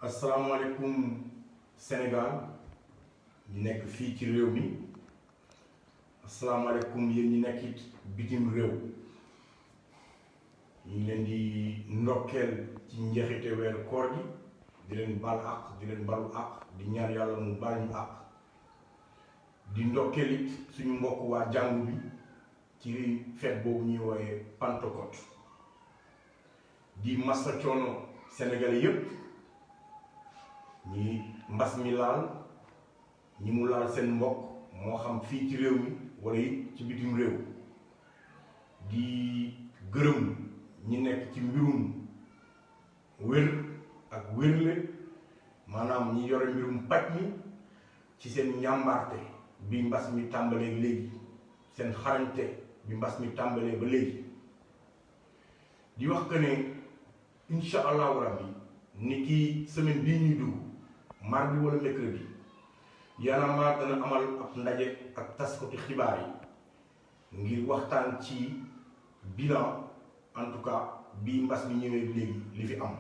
asalaamaaleykum Sénégal ñu nekk fii ci réew mi asalaamaaleykum yéen ñi nekk it bitim réew ñu ngi leen di ndokkeel ci njeexite weeru koor gi di leen baal àq di leen balu àq di ñaan yàlla mu baal ñu àq di ndokkeel it suñu mbokk waa jàngu bi ci fête boobu ñuy wooye Pentecôte di massa coono sénégalais yépp ñi mbas mi laal ñi mu laal seen mbokk moo xam fii ci réew mi wala it ci bitim réew di gërëm ñi nekk ci mbirum wér ak wérle maanaam ñi yore mbirum paj mi ci seen njàmbaarte bi mbas mi tàmbalee léegi seen xarañte bi mbas mi tàmbalee ba léegi di wax que ne incha allahu rabbi ni ki semaine bii ñuy dugg mardi wala mercredi Y'en a marre dana amal ab ndaje ak taskati xibaar yi ngir waxtaan ci bilan en tout cas bi mbas mi ñëwee léegi li fi am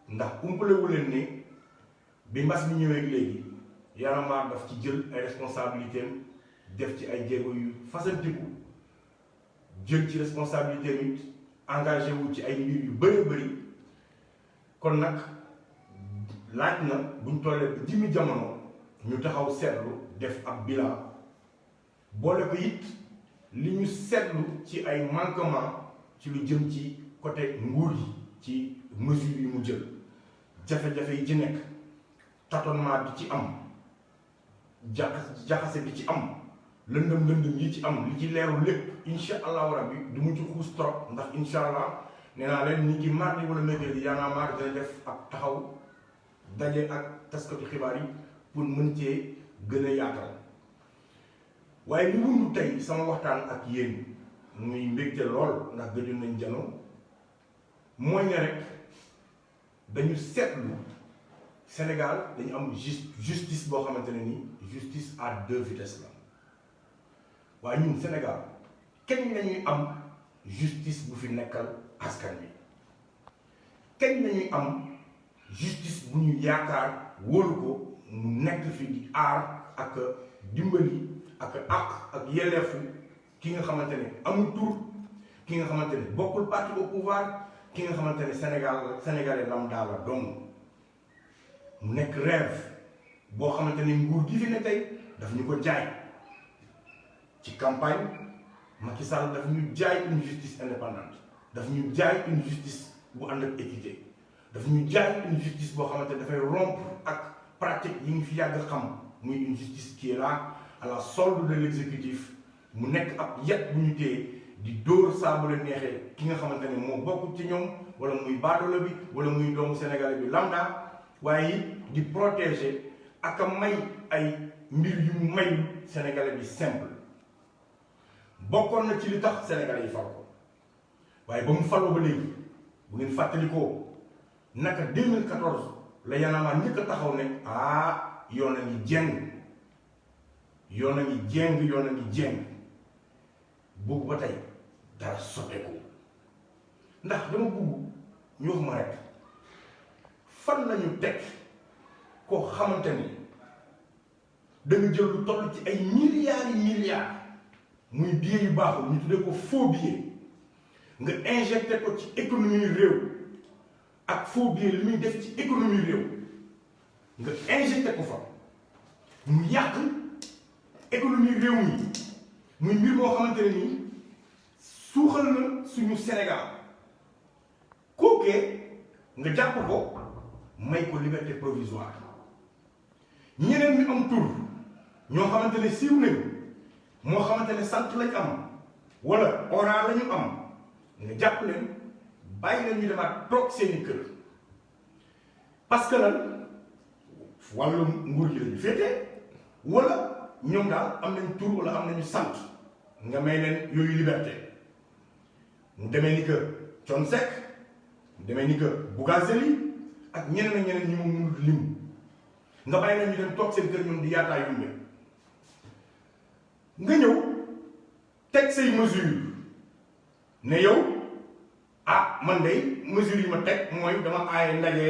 ndax umpalewu leen ne bi mbas mi ñëwee léegi Y'en a marre daf ci jël ay responsabilités def ci ay jéego yu fasantiku jël ci responsabilité nit engagé wu ci ay mbir yu bëri kon nag laaj na buñ tollee ba jimi jamono ñu taxaw seetlu def ab bilan boole ko it li ñu seetlu ci ay manquement ci lu jëm ci côté nguur yi ci mesures yi mu jël jafe-jafe yi ci nekk tâtonnement bi ci am jaxase bi ci am lëndëm yi ci am li ci leerul lépp incha allahu rabbi du mu ci xuus trop ndax incha allah nee naa leen ni ki mardi wala mercredi Y'en a marre dina def ab taxaw daje ak taskati xibaar yi pour mën cee gën a yaatal waaye li wundu tey sama waxtaan ak yéen muy mbégte lool ndax gëjoon nañ jano mooy ne rek dañu seetlu Sénégal dañu am justice boo xamante ne ni justice à deux vitesses la waaye ñun Sénégal kañ lañuy am justice bu fi nekkal askan wi kañ lañuy am justice bu ñu yaakaar wóolu ko mu nekk fi di aar ak dimbali ak àq ak yelleefu ki nga xamante ne amul tur ki nga xamante ne bokkul parti au pouvoir ki nga xamante ne sénégalais lambda la donc mu nekk rêve boo xamante ne nguur gi fi ne tey daf ñu ko jaay ci campagne Macky Sall daf ñu jaay une justice indépendante daf ñu jaay une justice bu ànd ak équité daf ñu jaay une justice boo xamante ne dafay rompre ak pratique yi ngi fi yàgg xam muy une justice qui est là à la solde de l'exécutif mu nekk ab yet bu ñu téye di dóor saa bu leen neexee ki nga xamante ne moo bokk ci ñoom wala muy baadoolo bi wala muy doomu sénégalais bi lambda waaye di protéger ak a may ay mbir yu mu may sénégalais bi simple bokkoon na ci li tax sénégalais yi fal ko waaye ba mu faloo ba léegi bu ngeen fàttalikoo naka 2014 la Y'en a marre njëkk a taxaw ne yoon a ngi jéng boobu ba tey dara soppeeku ndax dama bugg ñu wax ma rek fan lañu teg koo xamante ni danga jël lu toll ci ay milliards muy billet yu baaxul ñu tuddee ko faux billet nga injecté ko ci économie réew ak faux billet li muy def ci économie réew nga injecté ko fa mu yàq économie réew mi muy mbir moo xamante ne nii suuxal na suñu Sénégal kookee nga jàpp ko may ko liberté provisoire ñeneen ñu am tur ñoo xamante ne siiw nañu moo xamante ne sant lañ am wala ora lañu am nga jàpp leen bàyyi leen ñu demaat toog seeni kër parce que lan wàllu nguur gi lañu féete wala ñoom daal am nañ tur wala am nañu sant nga may leen yooyu liberté mu demee ni que Thione Seck mu demee ni que Bougazelli ak ñeneen ñi mu mënul lim nga bàyyi leen ñu dem toog seen kër ñoom di yaataa yumbe nga ñëw teg say mesure ne yow man de mesure yi ma teg mooy dama aaye ndaje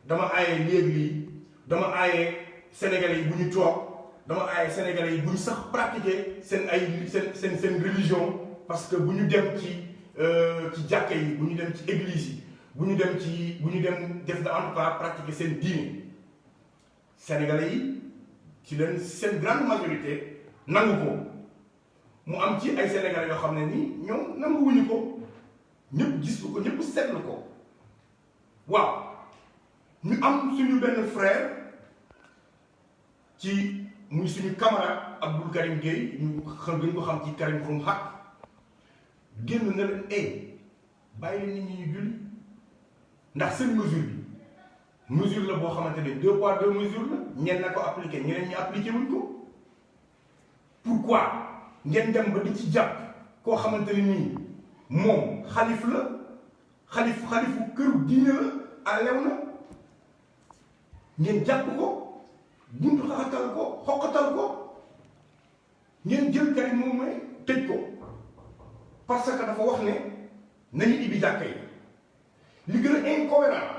dama aaye léegi dama aaye sénégalais yi bu ñu toog dama aaye sénégalais yi bu ñu sax pratiquer seen ay seen religion parce que bu ñu dem ci jàkka yi bu ñu dem ci église yi bu ñu dem def na en tout cas pratiquer seen diine sénégalais yi ci leen seen grande majorité nangu ko mu am ci ay sénégalais yoo xam ne nii ñoom nanguwuñu ko ñëpp gis ko ñëpp seetlu ko waaw ñu am suñu benn frère ci muy suñu camarade Abdou Karim Gueye ñu gën ko xam ci Karim Xrum Xax génn na leen bàyyi leen nit ñi ñu julli ndax seen mesure la boo xamante ne 2 poids 2 mesures la ñenn na ko appliqué ñeneen ñi appliqué wuñ ko pourquoi ngeen dem ba di ci jàpp koo xamante ne nii moom xalifu këru diine la à lew na ngeen jàpp ko buntu xaxatal ko xoqatal ko ngeen jël Karim moom mooy tëj ko parce que dafa wax ne nañu ibbi jàkka yi li gën a incohérent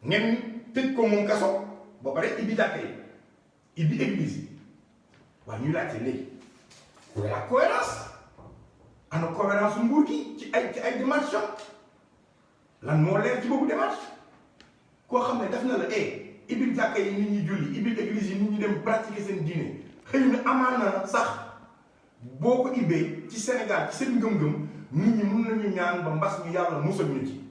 ngeen tëj ko moom kaso ba pare ibbi jàkka yi ibbi église yi waaye ñuy laajte léegi la cohérence ana cohérence nguur gi ci ay démarche lan moo leer ci boobu démarche koo xam ne daf na la ibbi jàkka yi nit ñi julli ibbi église yi nit ñi dem pratiquer seen diine xëy na amaana sax boo ko ibbee ci Sénégal ci seen ngëm-ngëm nit ñi mun nañu ñaan ba mbas ñu yàlla musal ñu ci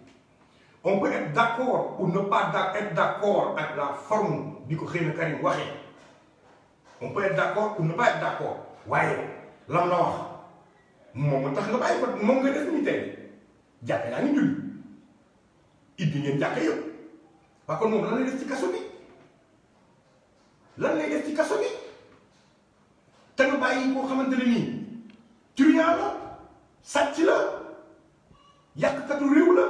on peut être d'accord ou ne pas être d'accord ak la forme bi ko xëy na Karim waxee on peut être d'accord ou ne pas être d'accord waaye lam la wax moom tax nga bàyyi ko moom nga def ñu tey jàkka yaa ngi julli ibbi ngeen jàkka yëpp waa kon moom lan lay def ci kaso bi te nga bàyyi koo xamante ne nii truand la sàcc la yàqkatu réew la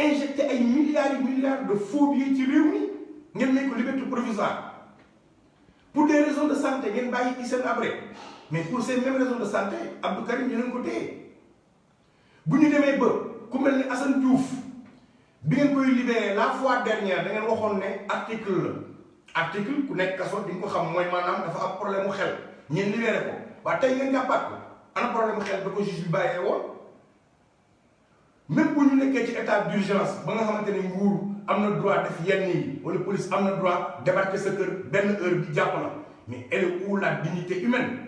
injecté ay milliards de faux billets ci réew mi ngeen may ko liberté provisoire pour des raisons de santé ngeen bàyyi Hissène Habré mais pour ces mêmes raisons de santé Abdou Karim ñu leen ko téye bu ñu demee ba ku mel ni Assane Diouf bi ngeen koy libéré la fois dernière da ngeen waxoon ne article ku nekk kaso di nga ko xam mooy maanaam dafa am problème mu xel ñeen libéré ko waaye tey ngeen jàppaat ko ana problème mu xel da ko juge bi bàyyee woon même bu ñu nekkee ci état d'urgence ba nga xamante ne nguur am na droit def yenn yi wala police am na droit débarquer sa kër benn heure bi jàpp la mais elle est où la dignité humaine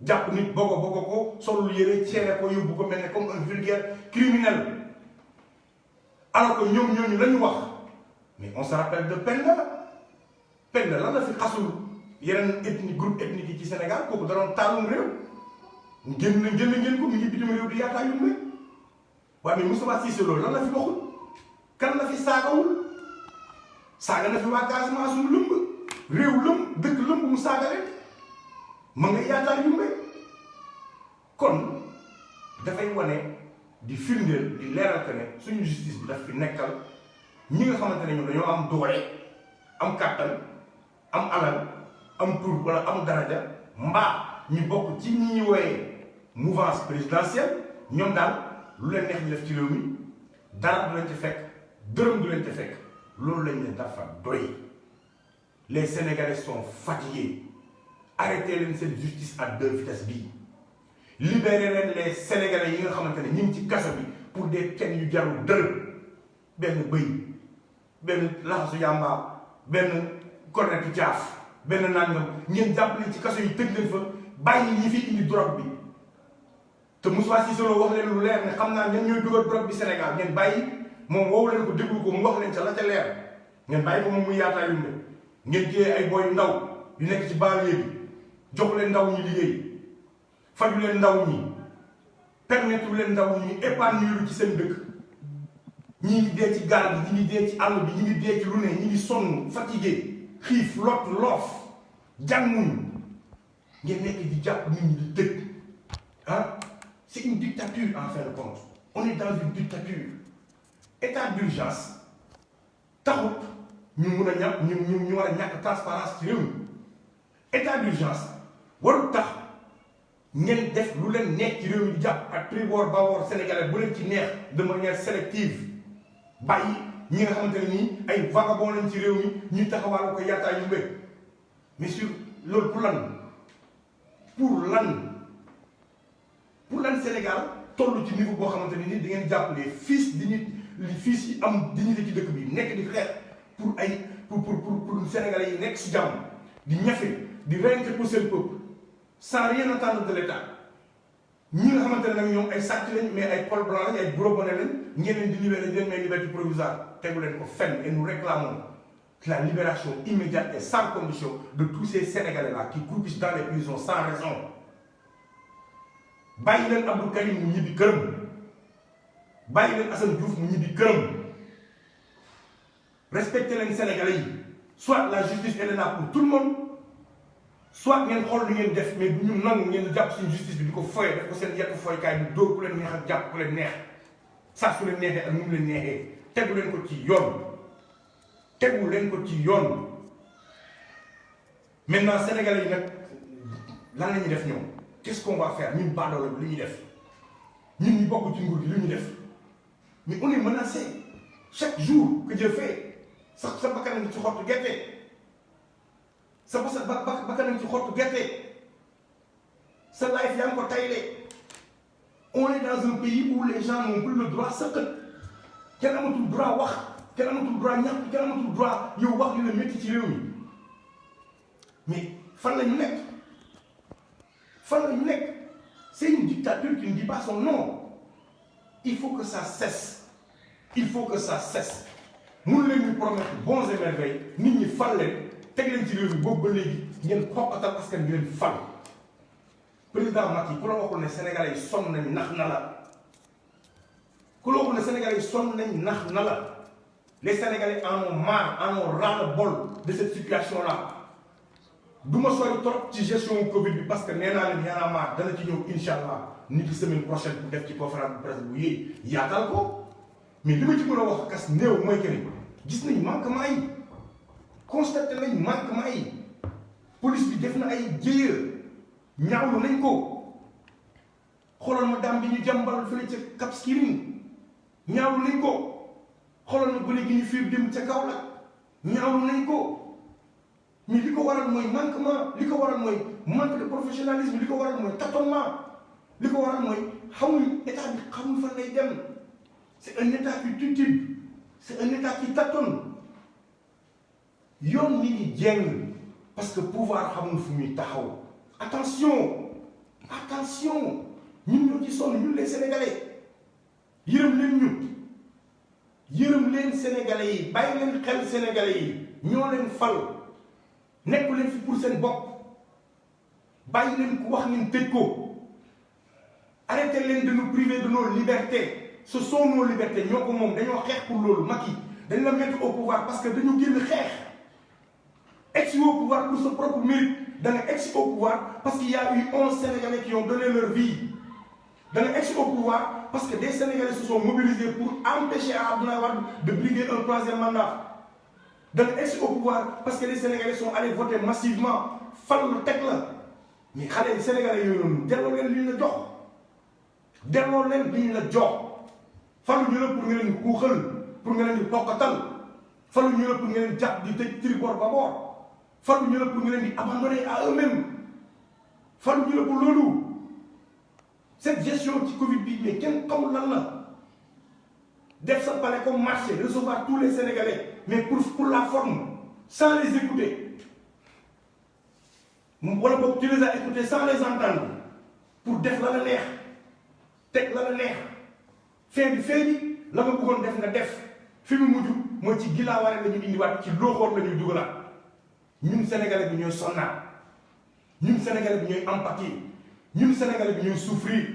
jàpp nit bogo ko solul yére ceene ko yóbbu ko mel ne comme un vulgaire criminel alors que ñoom ñooñu la ñu wax mais on se rappelle de Penda lan la fi xasul yeneen groupe ethnique yi ci Sénégal kooku da doon taalum réew ngeen ko mi ngi bitim réew di yaataa yumbe waaye mais Moustapha Cissé Lo lan la fi waxul kan la fi saagawul saaga na fi waa Casamance mu lëmb réew lëmb dëkk lëmb mu saaga leen ma nga yaataa yumbe kon dafay wane di firndeel di leeral que ne suñu justice bi daf fi nekkal ñi nga xamante ne ñoom dañoo am doole am kàttan am alal am tur wala am daraja mbaa ñu bokk ci ñi ñuy wooyee mouvance présidentielle ñoom daal lu leen neex ñu def ci réew mi dara du leen ci fekk dërëm du leen ci fekk loolu lañ leen dafa doy les Sénégalais sont fatigués arrêtez leen seen justice à 2 vitesses bii libéré leen les Sénégalais yi nga xamante ne ñu ngi ci kaso bi pour des kenn yu jarul dërëm benn bëy benn laxasu yàmbaa benn cornetu caaf benn nangam ngeen jàppale ci kaso yi tëj leen fa bàyyi ñi fi indi drogue bi te Moustapha Cissé Lo wax leen lu leer ne xam naa ñen ñooy dugal drogue bi Sénégal ngeen bàyyi moom woowu leen ko déglu ko mu wax leen ca la ca leer ngeen bàyyi ko moom muy yaataa yumbe ngeen jiyee ay booy ndaw yu nekk ci banlieue bi jox leen ndaw ñi liggéey faju leen ndaw ñi permettre leen ndaw ñi épanouir ci seen dëkk ñi ngi dee ci gaal bi ñi ngi dee ci àll bi ñi ngi dee ci lu ne ñi ngi sonn fatigué xiif lot loof jànguñu ngeen nekk di jàpp nit ñi di tëj ah c'est une dictature en fin de compte on est dans une dictature état d'urgence taxut ñu mun a ñàkk ñu war a ñàkk transparence ci réew mi état d'urgence warul tax ngeen def lu leen neex ci réew mi di jàpp ak prix woor ba woor sénégalais bu leen ci neex de manière sélective bàyyi ñi nga xamante ne nii ay vagabond lañ ci réew mi ñuy taxawal ko yaataa yu mbéy mais sur loolu pour lan Sénégal toll ci niveau boo xamante ne nii di ngeen jàppale fils yi am dignité ci dëkk bi nekk di xeex pour ay pour Sénégalais yi nekk si jàmm di ñafe di reyante pour seen peuple sans rien attendre de l'État ñi nga xamante ne nag ñoom ay sàcc lañ mais ay col blanc lañ ay gros bonnet lañ ngeen leen di libéré di leen may liberté provisoire tegu leen ko fenn et nous réclamons la libération immédiate et sans condition de tous ces Sénégalais là qui croupissent dans les prisons sans raison bàyyi leen Abdou Karim mu ñibbi këram bàyyi leen Assane Diouf mu ñibbi këram respecté leen Sénégalais yi soit la justice elle est là pour tout le monde soit ngeen xool lu ngeen def mais bu ñu nangu ngeen jàpp suñu justice bi di ko foyee def ko seen yettu foykaay bi dóor ku leen neex ak jàpp ku leen neex saa su leen neexee ak nu mu leen neexee tegu leen ko ci yoon tegu leen ko ci yoon maintenant Sénégalais yi nag lan la ñuy def ñoom qu'est-ce qu'on va faire ñun baadoolo bi li ñuy def ñun ñu bokk ci nguur gi li ñuy def mais on est menacé chaque jour que Dieu fait sa bakkan ngi ci xottu gerte sa bakkan ngi ci xottu gerte sa life yaa ngi ko tayle on est dans un pays où les gens n'ont plus le droit sëqat kenn amatul droit wax kenn amatul droit ñaxtu kenn amatul droit yow wax li la métti ci réew mi mais fan la ñu nekk c'est une dictature qui ne dit pas son nom il faut que ça cesse mun leen ñu promettre bons et merveilles nit ñi fal leen teg leen ci réew mi boobu ba léegi ngeen xokkatal askan bi leen fal président Macky ku la waxul ne Sénégalais yi sonn nañ nax na la les Sénégalais en ont marre en ont ras-le-bol de cette situation là du ma sori trop ci gestion Covid bi parce que nee naa leen yaa marre dana ci ñëw incha allah nit ki semaine prochaine pour def ci conférence de presse bu yéey yaatal ko mais li ma ci mën a wax kas néew mooy que ni gis nañ manquement yi constaté nañ manquement yi police bi def na ay jéeya ñaawlu nañ ko xoolal ma daam bi ñu jàmbal fële ca Cap Skirring ñaawlu nañ ko xoolal ma gone gi ñu fiir dem ca Kaolack ñaawlu nañ ko mais li ko waral mooy manquement li ko waral mooy manque de professionnalisme li ko waral mooy tâtonnement li ko waral mooy xamul état bi xamul fan lay dem c'est un état qui titube c'est un état qui tâtonne yoon nit ñi jeng parce que pouvoir xamul fu muy taxaw attention ñun ñoo ci sonn ñun les Sénégalais yërëm leen Sénégalais yi bàyyi leen xel Sénégalais yi ñoo leen fal nekku leen fi pour seen bopp bàyyi leen ku wax ngeen tëj ko arrêtez leen de nous priver de nos libertés ce sont nos libertés ñoo ko moom dañoo xeex pour loolu Macky dañ la mettre au pouvoir parce que dañu génn xeex egsi au pouvoir pour sa propre mérite da nga egsi au pouvoir parce qu'il y a eu 11 Sénégalais qui ont donné leur vie da nga egsi au pouvoir parce que des Sénégalais se sont mobilisés pour empêcher Abdoulaye Wade de briguer un troisième mandat da nga egsi au pouvoir parce que les Sénégalais sont allés voter massivement fal la teg la mais xale yi Sénégalais yooyu noonu delloo leen li ñu la jox falu ñu la pour nga leen di kuuxal pour nga leen di bokkatal falu ñu la pour nga leen di jàpp di tëj tribord ba boor falu ñu la pour nga leen di abandonner à eux-mêmes falu ñu la pour loolu cette gestion ci Covid bi mais kenn xamul lan la def sa palais comme marché recevoir tous les Sénégalais mais pour la forme sans les écouter wala boog tu les as écoutés sans les entendre pour def la neex teg la neex fin bi la nga bëggoon def nga def fi mu mujj mooy ci gilaawaare la ñu indiwaat ci looxoor la ñuy dugalaat ñun Sénégalais bi ñooy sonnaat ñun Sénégalais bi ñooy empathie ñun Sénégalais bi ñooy souffrir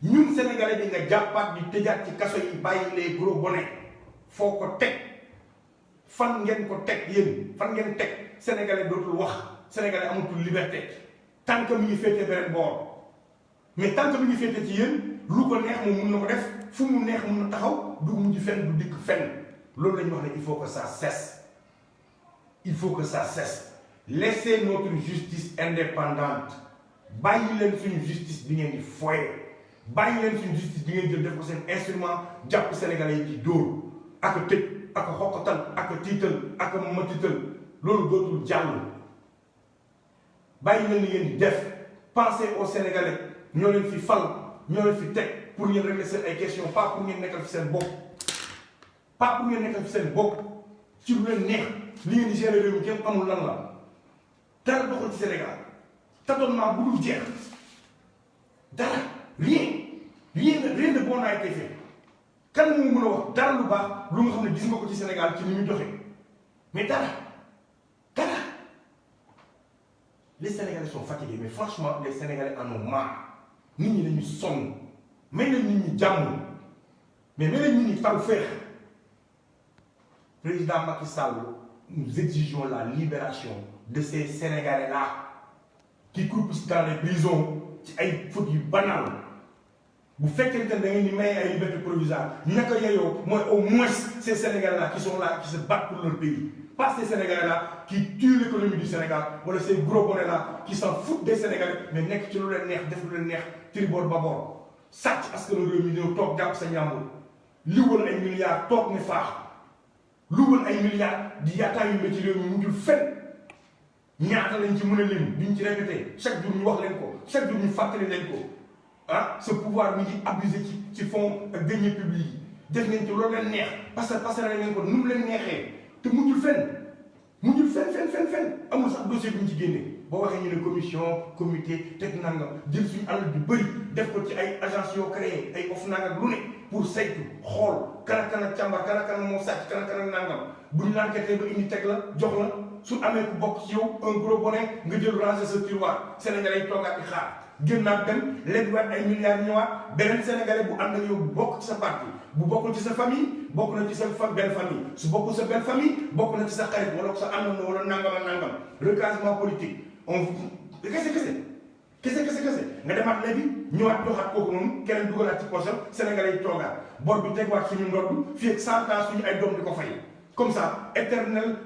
ñun Sénégalais bi nga jàppaat di tëjaat ci kaso yi bàyyi les gros bonnets foo ko teg fan ngeen ko teg yéen fan ngeen teg Sénégalais dootul wax Sénégalais amatul liberté tant que mi ngi féetee beneen boor mais tant que mi ngi féetee ci yéen lu ko neex moom mun na ko def fu mu neex mun na taxaw du mujj fenn du dikk fenn loolu la ñu wax ne il faut que ça cesse laissez notre justice indépendante bàyyi leen suñu justice bi ngeen di foye bàyyi leen suñu justice bi ngeen jël def ko seen instrument jàpp Sénégalais yi ci dóor ak tëj ak xoqatal ak tiital ak matital loolu dootul jàll bàyyi leen li ngeen di def pensez aux Sénégalais ñoo leen fi fal ñoo leen fi teg pour ngeen régler seen ay questions pas pour ngeen nekkal fi seen bopp pas pour ngeen nekkal fi seen bopp ci lu leen neex li ngeen di gérer réew mi kenn amul lan la dara doxul ci Sénégal tâtonnement bu dul jeex dara rien de bon n'a été fait kan moo mën a wax dara lu baax lu nga xam ne gis nga ko ci Sénégal ci ni muy doxee mais dara les Sénégalais sont fatigués mais franchement les Sénégalais en ont marre nit ñi dañuy sonn may leen nit ñi jàmm mais may leen nit ñi taw féex président Macky Sall nous exigeons la libération de ces Sénégalais-là qui croupissent dans les prisons ci ay fautes yu banal bu fekkente ne da ngeen di may ay liberté provisoire ñaka yeyoo mooy au moins ces Sénégalais-là qui sont là qui se battent pour leur pays pas ces Sénégalais-là qui tuent l'économie du Sénégal wala ces gros bonnets-là qui s'en foutent des Sénégalais mais nekk ci lu leen neex def lu leen neex triboor baboor sàcc askanu réew mi ñëw toog jàpp sa njàmbur liwal ay milliards toog ne faax luwal ay milliards di yaataayu ba ci réew mi mujjul fen ñaata lañ ci mën a lim duñ ci répété chaque jour ñu wax leen ko chaque jour ñu fàttali leen ko ah ce pouvoir mi ngi abusé ci fonds ak deniers publics yi def ngeen ci loolu leen neex parce que leen ko nu mu leen neexee te mujjul fenn amul sax dossier bu ñu ci génnee boo waxee ñu ne commission comité teg nangam jël suñu alal ju bëri def ko ci ay agence yoo créé ay of nangam lu ne pour saytu xool kan ak càmbar kan moo sàcc kan ak nangam bu ñu l'enquêté ba indi teg la jox la su amee ku bokk ci yow un gros bonnet nga jël ranger sa tiroir Sénégalais yi toogaat di xaar génnaat dem léegi-waat ay milliards ñëwaat beneen Sénégalais bu ànd ak yow bokk ci sa parti bu bokkul ci sa famille bokk na ci sa benn famille su bokkul sa benn famille bokk na ci sa xarit wala sa àndandoo wala nangam recasement politique on kese nga demaat léegi ñëwaat joxaat kooku noonu keneen dugalaat ci poche Sénégalais yi toogaat bor bi tegwaat suñu ndodd fii ak 100 ans suñu ay doom di ko fay comme ça éternel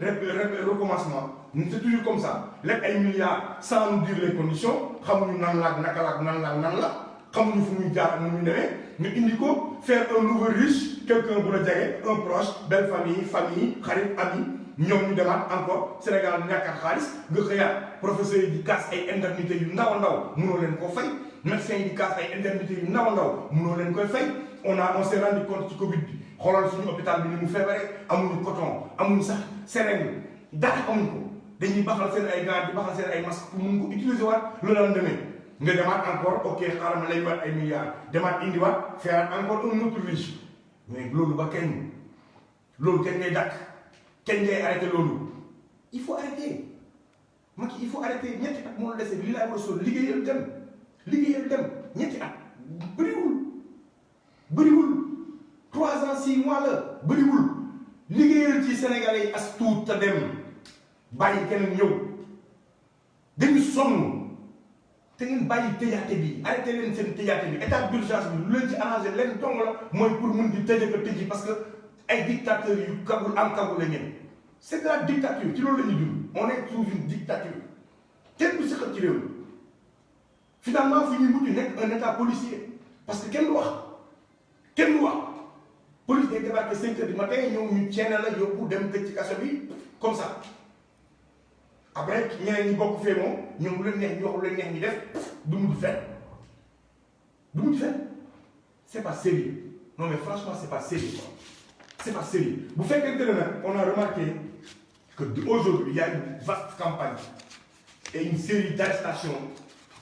recommencement c'est toujours comme ça lépp ay milliards sans nous dire les conditions xamuñu nan la ak naka la ak nan la xamuñu fu muy jaar ak nu muy demee ñu indi ko faire un nouveau riche quelqu'un bu la jege un proche belle famille xarit ami ñoom ñu demaat encore Sénégal ñàkkaat xaalis nga xëyaat professeurs yi di kaas ay indemnités yu ndaw a ndaw mënoo leen ko fay médecins yi di kaas ay indemnités yu ndaw a ndaw mënoo leen koy fay on s'est rendu compte ci Covid bi xoolal suñu hôpital bi ni mu feebaree amuñu coton amuñu sax seringue dara amuñu ko dañuy baxal seen ay gants di baxal seen ay masques pour mun ko utiliser waat loolu la demee nga demaat encore ok xaaral ma lay waat ay milliards demaat indiwaat faire encore un autre riche mais loolu ba kenn loolu kenn ngay dàkk kenn ngay arrêté loolu il faut arrêter Macky il faut arrêter ñetti at moo la dese li laay war a sol liggéeyal dem ñetti at bëriwul 3 ans 6 mois la bëriwul liggéeyal ci Sénégalais yi as tuut te dem bàyyi keneen ñëw dañu sonn te ngeen bàyyi tëjaate bi arrêté leen seen tëjaate bi état d'urgence bi lu leen ci arrangé leen dong la mooy pour mun di tëjaka tëji parce que ay dictateurs yu kagul la ngeen c'est de la dictature ci loolu la ñuy dund on est sous une dictature kenn du si xët ci réew mi finalement fi ñuy mujj nekk un état policier parce que kenn du wax police day débarqué 5 heures du matin ñëw ñu ceene la yóbbu dem tëj ci kaso bi comme ça après ñeneen ñi bokk fee moom ñoom lu leen neex ñu wax lu leen neex ñu def du mujj fenn c'est pas sérieux non mais franchement c'est pas sérieux bu fekkente ne nag on a remarqué que aujourd'hui il y a une vaste campagne et une série d'arrestations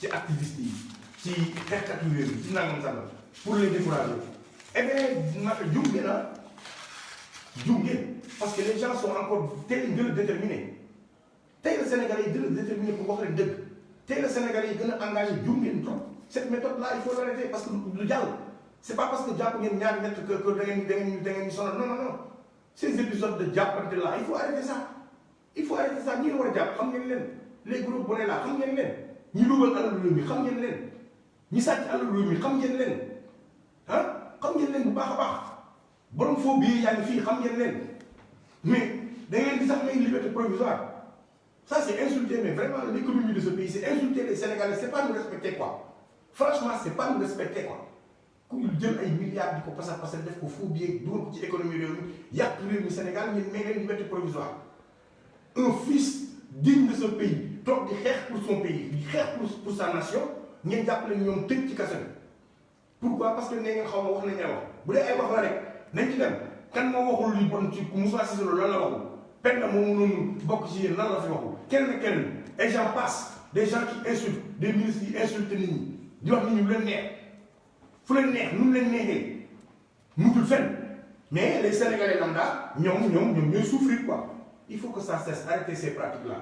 ci activistes yi ci xeexkatu réew mi ci nangam sangam pour les décourager eh bien naka jum ngeen parce que les gens sont encore tey gën a déterminés tey la Sénégalais yi gën a déterminés pour wax leen dëgg tey la Sénégalais yi gën a engagé jum ngeen trop cette méthode là il faut l'arrêter parce que du jàll c'est pas parce que jàpp ngeen ñaari nett que da ngeen ñu sonal non ces épisodes de jàppante là il faut arrêter ça ñi war a jàpp xam ngeen leen les gros bonnets là xam ngeen leen ñi luubal alal réew mi xam ngeen leen ñi sàcc alal réew mi xam ngeen leen xam ngeen leen bu baax a baax borom faux billets yaa ngi fii xam ngeen leen mais da ngeen di sax may liberté provisoire ça c'est insulter mais vraiment l'économie de ce pays c'est insulter les Sénégalais c'est pas nous respecter quoi franchement c'est pas nous respecter quoi ku jël ay milliards di ko passer def ko faux billet dugal ko ci économie réew mi yàq réew mi Sénégal ngeen may leen liberté provisoire un fils digne de ce pays toog di xeex pour son pays di xeex pour sa nation ngeen jàppale ñoom tëj ci kaso bi pourquoi parce que nee ngeen xaw ma wax nañ ne wax bu dee ay wax la rek nañ ci dem kan moo waxul li bon ci Moussa Cissé Lo lan la waxul pen na moomu noonu bokk ci yéen lan la fi waxul kenn et j'en passe des gens qui insultent des ministres qui insultent nit ñi di wax nit ñi lu leen neex fu leen neex nu mu leen neexee mujjul fenn mais les Sénégalais lambda ñoom ñooy souffrir quoi il faut que ça cesse arrêtez ces pratiques là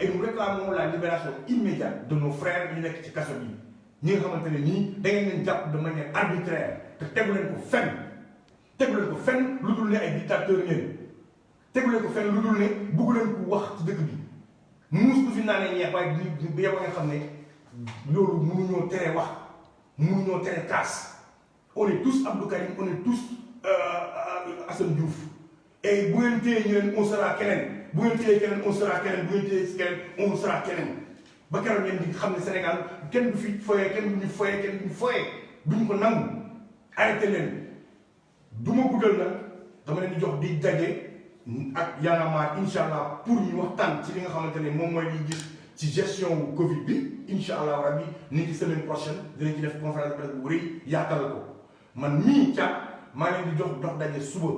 et nous réclamons la libération immédiate de nos frères yu nekk ci kaso bi ñi nga xamante ne nii da ngeen leen jàpp de manière arbitraire te tegu leen ko fenn lu dul ne ay dictateur ngeen tegu leen ko fenn lu dul ne bugg leen ko wax ci dëkk bi muus du fi naanee ñeex waaye bi yow nga xam ne loolu mënuñoo tere wax mënuñoo tere kaas on est tous Abdou Karim on est tous Assane Diouf et bu ngeen téye ñu leen on sera keneen bu ngeen téye keneen on sera keneen bu ngeen téye keneen on sera keneen ba keroog ngeen di xam ne Sénégal kenn du fi foyee kenn du ñu foyee duñ ko nangu arrêté leen du ma guddal nag dama leen di jox di daje ak Y'en a marre incha allah pour ñu waxtaan ci li nga xamante ne moom mooy liy gis ci gestion wu Covid bi incha allah rabbi ni ki semaine prochaine dinañ ci def conférence de presse bu rëy yaatal ko man mii ca maa leen di jox dox daje suba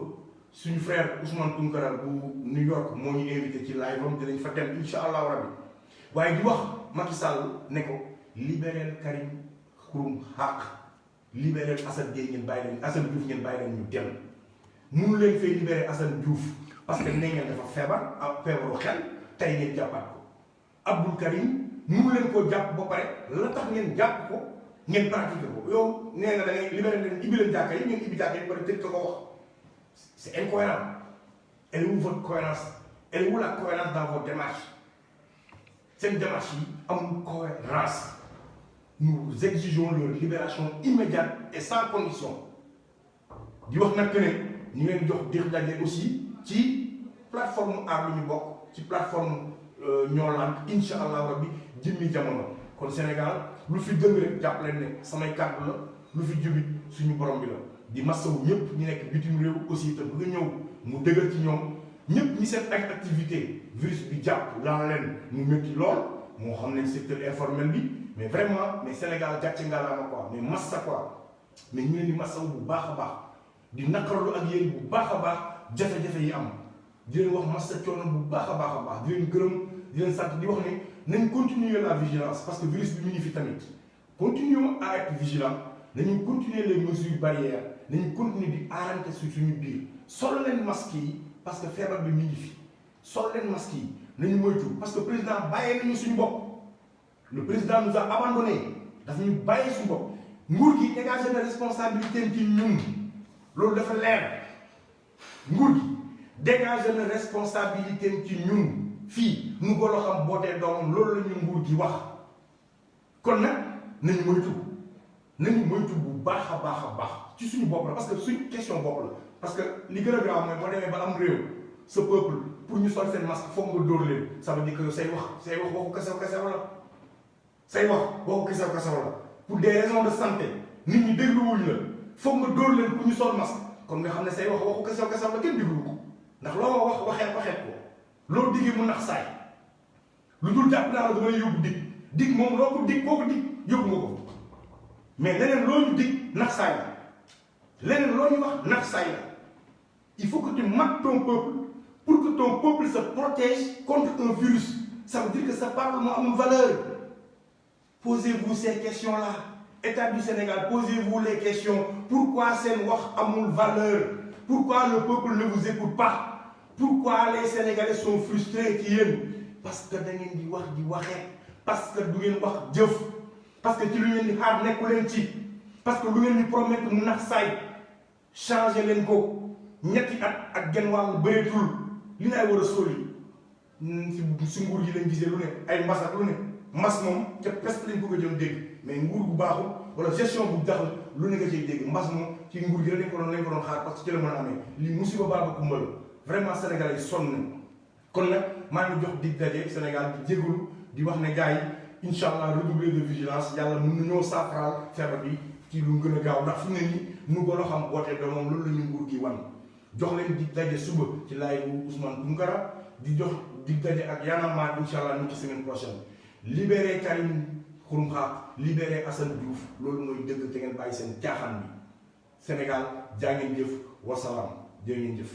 suñu frère Ousmane Tounkara bu New York moo ñu invité ci live am dinañ fa dem incha allah rabbi waaye di wax Macky Sall ne ko libéral Karim Xurum Xaq libéral Assane Gueye ngeen bàyyi leen Assane Diouf ngeen bàyyi leen ñu dem mënu leen fee libéré Assane Diouf parce que nee ngeen dafa feebar ak feebaru xel tey ngeen jàppaat ko Abdoul Karim mënu leen koo jàpp ba pare la tax ngeen jàpp ko ngeen pratiqué ko yow nee na da ngay libéré leen ibbi leen jàkka yi ngeen ibbi jàkka yi ba tëj ko wax c'est incohérent. Elle est où votre cohérence? Elle est où la cohérence dans vos démarches? Cette démarche a une cohérence. Nous exigeons leur libération immédiate et sans condition. di wax nag que ne ñu leen jox dir daje aussi ci plateforme aar lu ñu bokk ci plateforme ñoo lànk incha allah rabbi jëmmi jamono kon Sénégal lu fi dëng rek jàpp leen ne samay kàddu la lu fi jubit suñu borom bi la di masawu ñëpp ñu nekk bitim réew aussi te bëgg a ñëw mu dëgër ci ñoom ñëpp ñi seen ay activité virus bi jàpp laa leen mu métti lool moo xam ne secteur informel bi mais vraiment mais Sénégal gàcce ngalaama quoi mais massa quoi mais ñu leen di masawu bu baax a baax di naqarlu ak yéen bu baax a baax jafe-jafe yi am di leen wax massa coono bu baax a baax di leen gërëm di leen sant di wax ne nañ continuer la vigilance parce que virus bi mu ngi fi tamit continuons à être vigilants nañu continuer les mesures barrières nañu continuer di aarante suñu biir sol leen masque yi parce que feebar bi mu ngi fi sol leen masque yi nañu moytu parce que président bàyyee nañu suñu bopp le président nous a abandonné dafa ñu bàyyee suñu bopp nguur gi dégagé na responsabilité ci ñun loolu dafa leer nguur gi dégagé na responsabilité ci ñun fii nu golo xam bootee doomam loolu la ñu nguur gi wax kon nag nañu moytu bu baax a baax ci suñu bopp la parce que suñu question bopp la parce que li gën a grave mooy boo demee ba am réew sa peuple pour ñu sol seen masque foog nga dóor leen ça veut dire que say wax waxu kasaw la say wax waxu kasaw la pour des raisons de santé nit ñi dégluwuñ la foog nga dóor leen pour ñu sol masque kon nga xam ne say wax waxu kasaw la kenn dégluwu ko ndax loo wax waxeet ko loolu diggee mu nax saay lu dul jàpp naa la dama lay yóbbu dig moom loo ko dig koo ko dig yóbbu nga ko mais leneen loo ñu dig nax saay la leneen loo ñu wax nax saay la il faut que tu marques ton peuple pour que ton peuple se protège contre un virus ça veut dire que sa parole moo amul valeur posez-vous ces questions-là État du Sénégal posez-vous les questions pourquoi seen wax amul valeur pourquoi le peuple ne vous écoute pas pourquoi les Sénégalais sont frustrés ci yéen parce que da ngeen di wax di waxee parce que du ngeen wax jëf parce que ci lu ngeen di xaar nekku leen ci parce que lu ngeen di promettre mu nax saay changé leen ko ñetti at ak genn wàll bëreetul li ngay war a sóoli si nguur gi lañ gisee lu ne ay mbas ak lu ne mbas moom ca peste lañ bëgg a jëm dégg mais nguur bu baaxul wala gestion bu jaxul lu ne nga ciy dégg mbas moom ci nguur gi lañ ko doon xaar parce que ci la mën a amee lii musiba baaba kumbal vraiment Sénégalais yi sonn nañ kon nag maa ngi jox dig daje Sénégal di jégalu di wax ne gars yi incha allah redoubler de vigilance yàlla mën nañoo saafaraal feebar bi ci lu gën a gaaw ndax fu ne nii nu gën a xam woote ba moom loolu la ñu nguur gi wan jox leen di daje suba ci laay bu Ousmane Tounkara di jox di daje ak Y'en a marre incha allah ñu ci semaine prochaine libéré Karim Xurum Xax libéré Assane Diouf loolu mooy dëgg te ngeen bàyyi seen caaxaan bi Sénégal jaa ngeen jëf wasalaam jaa ngeen jëf.